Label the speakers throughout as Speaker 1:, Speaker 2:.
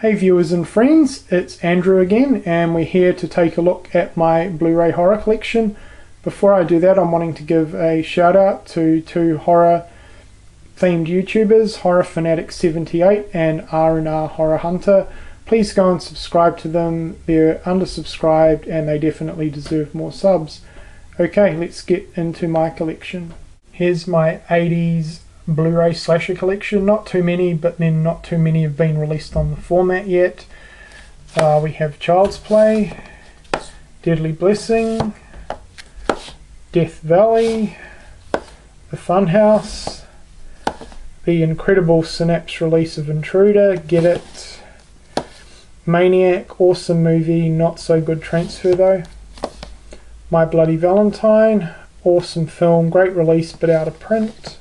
Speaker 1: Hey viewers and friends, it's Andrew again, and we're here to take a look at my Blu-ray horror collection. Before I do that, I'm wanting to give a shout out to two horror themed YouTubers, Horror Fanatic 78 and R&R Horror Hunter. Please go and subscribe to them. They're undersubscribed and they definitely deserve more subs. Okay, let's get into my collection. Here's my 80s Blu-ray slasher collection. Not too many, but then not too many have been released on the format yet. We have Child's Play, Deadly Blessing, Death Valley, The Funhouse, the incredible Synapse release of Intruder, Get It, Maniac, awesome movie, not so good transfer though, My Bloody Valentine, awesome film, great release but out of print,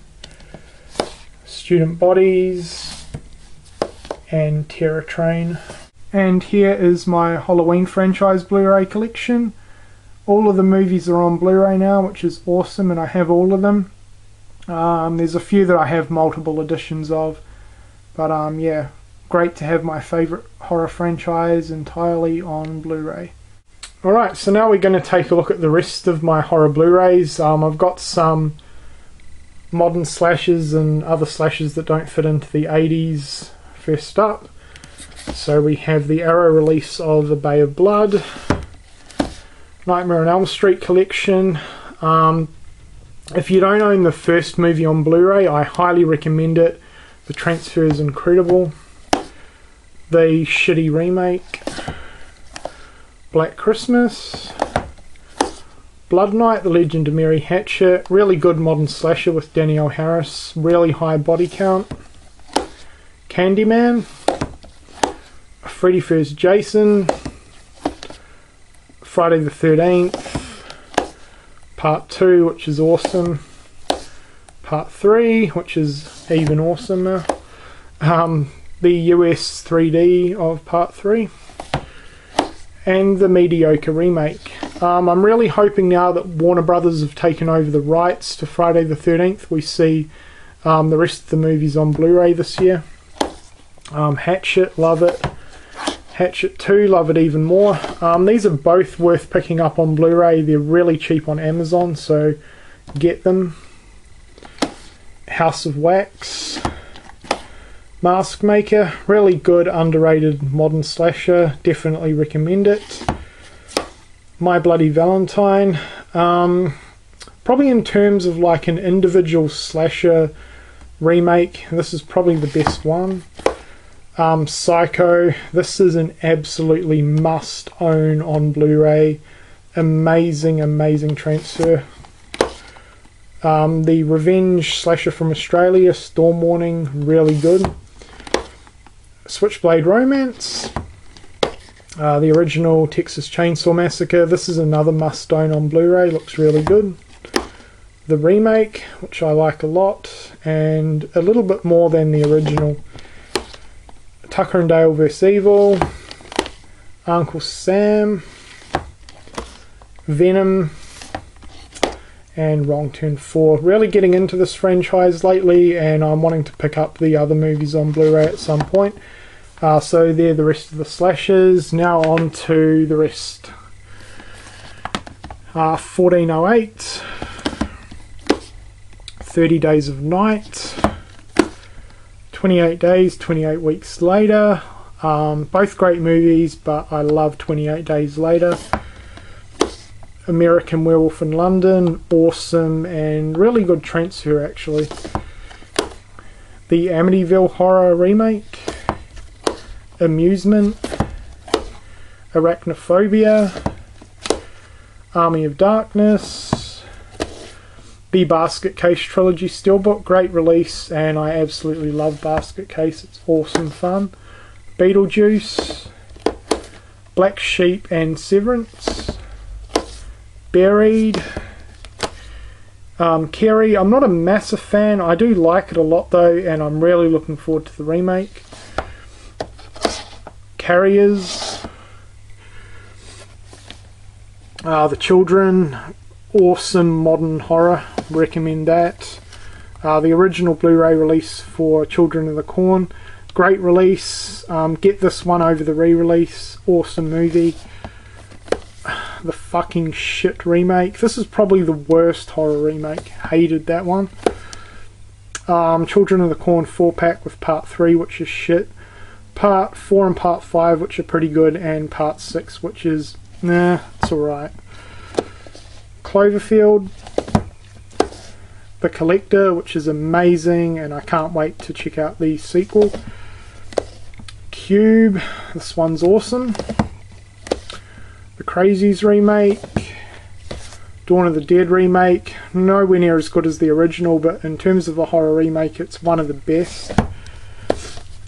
Speaker 1: Student Bodies, and Terror Train. And here is my Halloween franchise Blu-ray collection. All of the movies are on Blu-ray now, which is awesome, and I have all of them. There's a few that I have multiple editions of, but yeah, great to have my favourite horror franchise entirely on Blu-ray. Alright, so now we're going to take a look at the rest of my horror Blu-rays. I've got some modern slashers and other slashers that don't fit into the 80s first up. So we have the Arrow release of The Bay of Blood, Nightmare on Elm Street collection. If you don't own the first movie on Blu-ray, I highly recommend it. The transfer is incredible. The shitty remake, Black Christmas, Blood Night, The Legend of Mary Hatchet, really good modern slasher with Danielle Harris, really high body count. Candyman, Freddy vs. Jason, Friday the 13th, Part 2, which is awesome, Part 3, which is even awesomer, the US 3D of Part 3, and the mediocre remake. I'm really hoping now that Warner Brothers have taken over the rights to Friday the 13th, we see the rest of the movies on Blu-ray this year. Hatchet, love it. Hatchet 2, love it even more. These are both worth picking up on Blu-ray. They're really cheap on Amazon, so get them. House of Wax, Mask Maker, really good underrated modern slasher, definitely recommend it. My Bloody Valentine, probably in terms of like an individual slasher remake, this is probably the best one. Psycho, this is an absolutely must own on Blu-ray, amazing transfer. The Revenge slasher from Australia, Storm Warning, really good. Switchblade Romance, the original Texas Chainsaw Massacre, this is another must own on Blu-ray, looks really good. The remake, which I like a lot, and a little bit more than the original. Tucker and Dale vs. Evil, Uncle Sam, Venom, and Wrong Turn 4. Really getting into this franchise lately, and I'm wanting to pick up the other movies on Blu-ray at some point. So they're the rest of the slashers. Now on to the rest. 1408, 30 Days of Night, 28 Days, 28 Weeks Later. Both great movies, but I love 28 Days Later. American Werewolf in London, awesome and really good transfer actually. The Amityville Horror remake, Amusement, Arachnophobia, Army of Darkness, the Basket Case Trilogy Steelbook, great release, and I absolutely love Basket Case, it's awesome fun. Beetlejuice, Black Sheep and Severance, Buried, Carrie, I'm not a massive fan, I do like it a lot though, and I'm really looking forward to the remake. Carriers, The Children, awesome modern horror, recommend that. The original Blu-ray release for Children of the Corn, great release. Get this one over the re-release. Awesome movie. The fucking shit remake. This is probably the worst horror remake. Hated that one. Children of the Corn 4-pack with part 3, which is shit. Part 4 and part 5, which are pretty good, and part 6, which is nah, it's alright. Cloverfield, The Collector, which is amazing, and I can't wait to check out the sequel. Cube, this one's awesome. The Crazies remake, Dawn of the Dead remake, nowhere near as good as the original, but in terms of a horror remake, it's one of the best.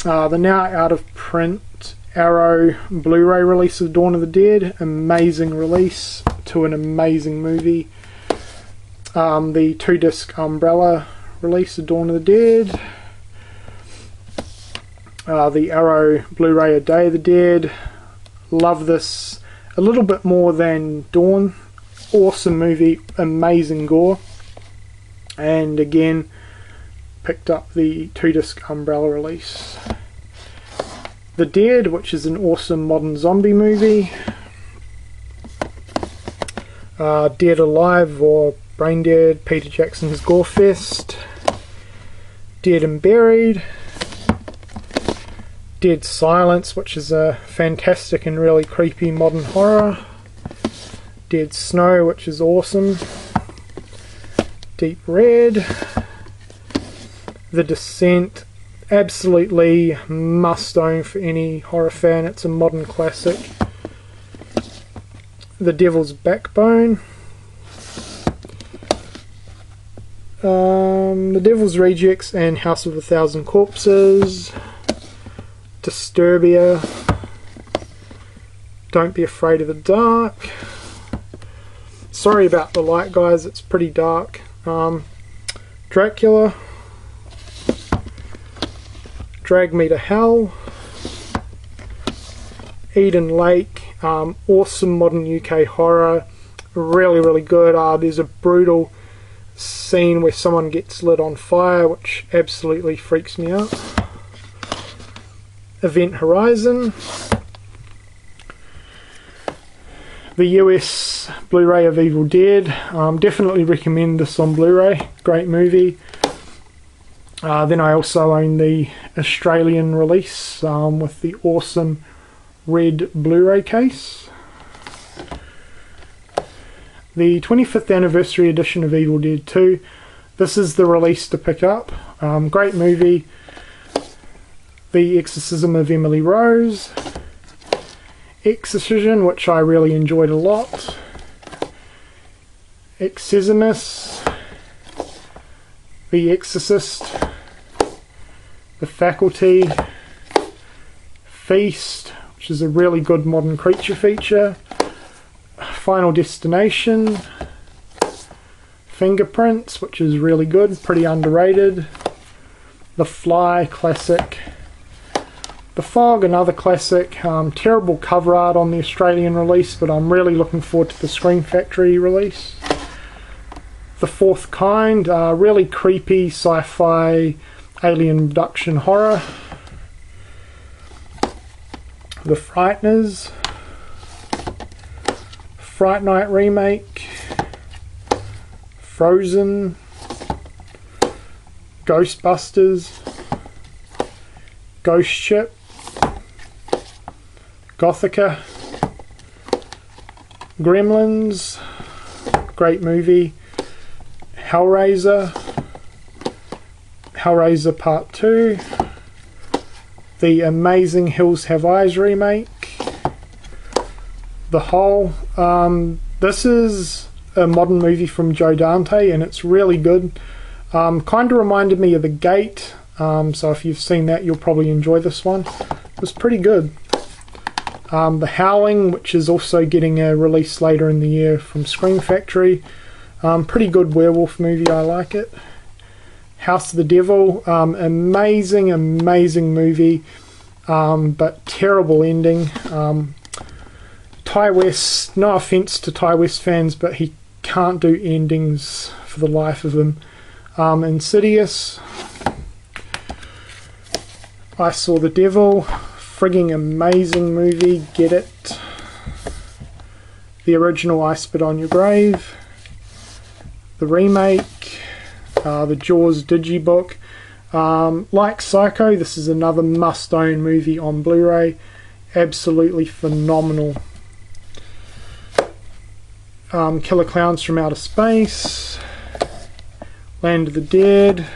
Speaker 1: The now out of print Arrow Blu-ray release of Dawn of the Dead, amazing release to an amazing movie. The 2-disc Umbrella release of Dawn of the Dead. The Arrow Blu-ray of Day of the Dead. Love this a little bit more than Dawn. Awesome movie, amazing gore. And again, picked up the 2-disc Umbrella release. The Dead, which is an awesome modern zombie movie. Dead Alive or Brain Dead, Peter Jackson's Gore Fest. Dead and Buried. Dead Silence, which is a fantastic and really creepy modern horror. Dead Snow, which is awesome. Deep Red. The Descent, absolutely must own for any horror fan. It's a modern classic. The Devil's Backbone. The Devil's Rejects and House of a Thousand Corpses. Disturbia. Don't Be Afraid of the Dark. Sorry about the light, guys, it's pretty dark. Dracula. Drag Me to Hell. Eden Lake. Awesome modern UK horror. Really, really good. There's a brutal scene where someone gets lit on fire, which absolutely freaks me out. Event Horizon. The US Blu-ray of Evil Dead. Definitely recommend this on Blu-ray. Great movie. Then I also own the Australian release with the awesome red Blu-ray case. The 25th anniversary edition of Evil Dead 2. This is the release to pick up. Great movie. The Exorcism of Emily Rose. Exorcism, which I really enjoyed a lot. Exorcismus. The Exorcist. The Faculty. Feast, which is a really good modern creature feature. Final Destination. Fingerprints, which is really good, pretty underrated. The Fly, classic. The Fog, another classic. Terrible cover art on the Australian release, but I'm really looking forward to the Scream Factory release. The Fourth Kind, really creepy sci-fi alien abduction horror. The Frighteners. Fright Night remake. Frozen. Ghostbusters. Ghost Ship. Gothica. Gremlins. Great movie. Hellraiser. Hellraiser Part 2. The Amazing Hills Have Eyes remake. The Hole. This is a modern movie from Joe Dante and it's really good. Kind of reminded me of The Gate, so if you've seen that you'll probably enjoy this one. It was pretty good. The Howling, which is also getting a release later in the year from Scream Factory. Pretty good werewolf movie, I like it. House of the Devil, amazing movie, but terrible ending. Ty West, no offense to Ty West fans, but he can't do endings for the life of him. Insidious. I Saw the Devil, frigging amazing movie, get it. The original I Spit on Your Grave, the remake, the Jaws Digibook. Like Psycho, this is another must-own movie on Blu-ray. Absolutely phenomenal. Killer Clowns from Outer Space, Land of the Dead,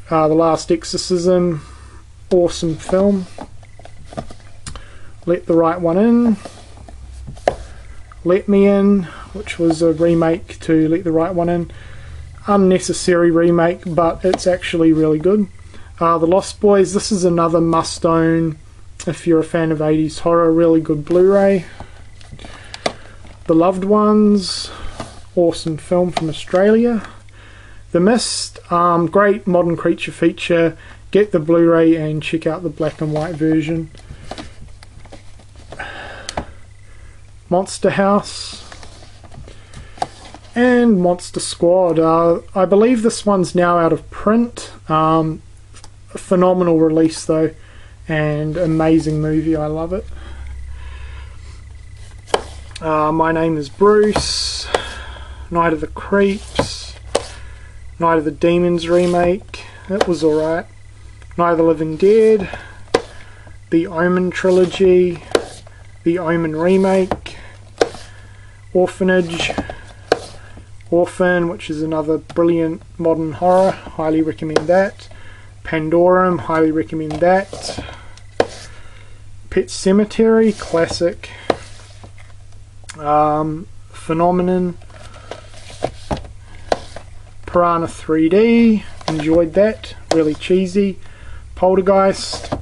Speaker 1: The Last Exorcism, awesome film. Let the Right One In, Let Me In, which was a remake to Let the Right One In. Unnecessary remake, but it's actually really good. The Lost Boys, this is another must-own if you're a fan of 80s horror, really good Blu-ray. The Loved Ones, awesome film from Australia. The Mist, great modern creature feature. Get the Blu-ray and check out the black and white version. Monster House and Monster Squad. I believe this one's now out of print. A phenomenal release though, and amazing movie. I love it. My Name is Bruce, Night of the Creeps, Night of the Demons remake, it was alright. Night of the Living Dead, The Omen trilogy, The Omen remake, Orphanage, Orphan, which is another brilliant modern horror, highly recommend that. Pandorum, highly recommend that. Pet Sematary, classic. Phenomenon, Piranha 3D, enjoyed that, really cheesy. Poltergeist,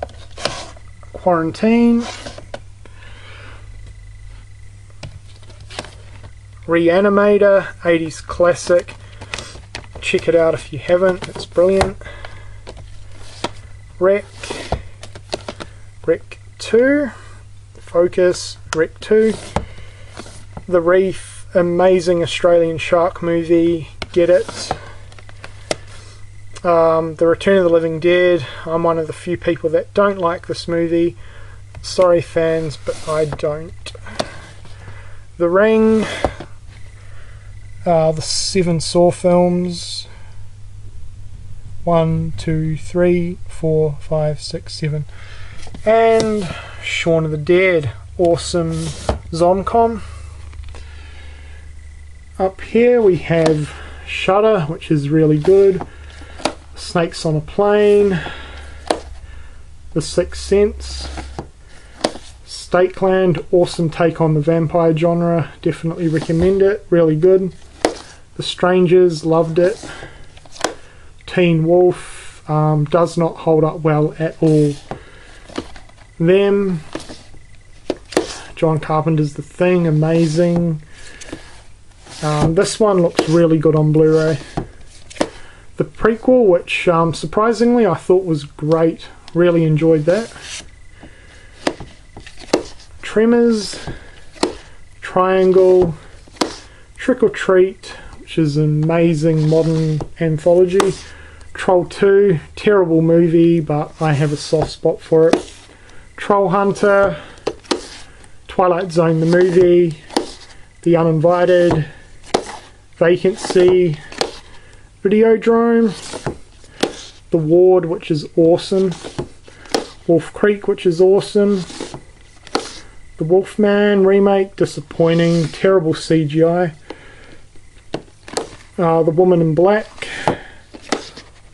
Speaker 1: Quarantine, Reanimator, 80s classic, check it out if you haven't, it's brilliant. Wreck 2, Focus, Wreck 2. The Reef, amazing Australian shark movie, get it. The Return of the Living Dead, I'm one of the few people that don't like this movie. Sorry fans, but I don't. The Ring, the 7 Saw films, 1, 2, 3, 4, 5, 6, 7, and Shaun of the Dead, awesome Zomcom. Up here we have Shudder, which is really good. Snakes on a Plane, The Sixth Sense, Stakeland, awesome take on the vampire genre, definitely recommend it, really good. The Strangers, loved it. Teen Wolf, does not hold up well at all. Them, John Carpenter's The Thing, amazing. This one looks really good on Blu-ray. The prequel, which surprisingly I thought was great, really enjoyed that. Tremors, Triangle, Trick or Treat, which is an amazing modern anthology. Troll 2, terrible movie, but I have a soft spot for it. Troll Hunter, Twilight Zone the movie, The Uninvited, Vacancy, Videodrome, The Ward, which is awesome, Wolf Creek, which is awesome, The Wolfman remake, disappointing, terrible CGI, The Woman in Black,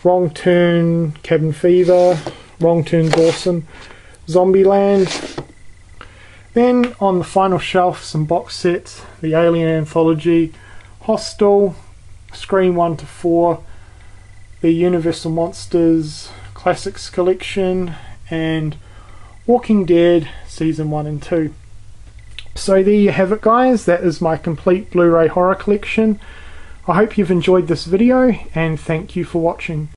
Speaker 1: Wrong Turn, Cabin Fever, Wrong Turn's awesome, Zombieland. Then on the final shelf, some box sets, the Alien Anthology, Hostel, Scream 1 to 4, the Universal Monsters Classics Collection, and Walking Dead Season 1 and 2. So there you have it guys, that is my complete Blu-ray horror collection. I hope you've enjoyed this video and thank you for watching.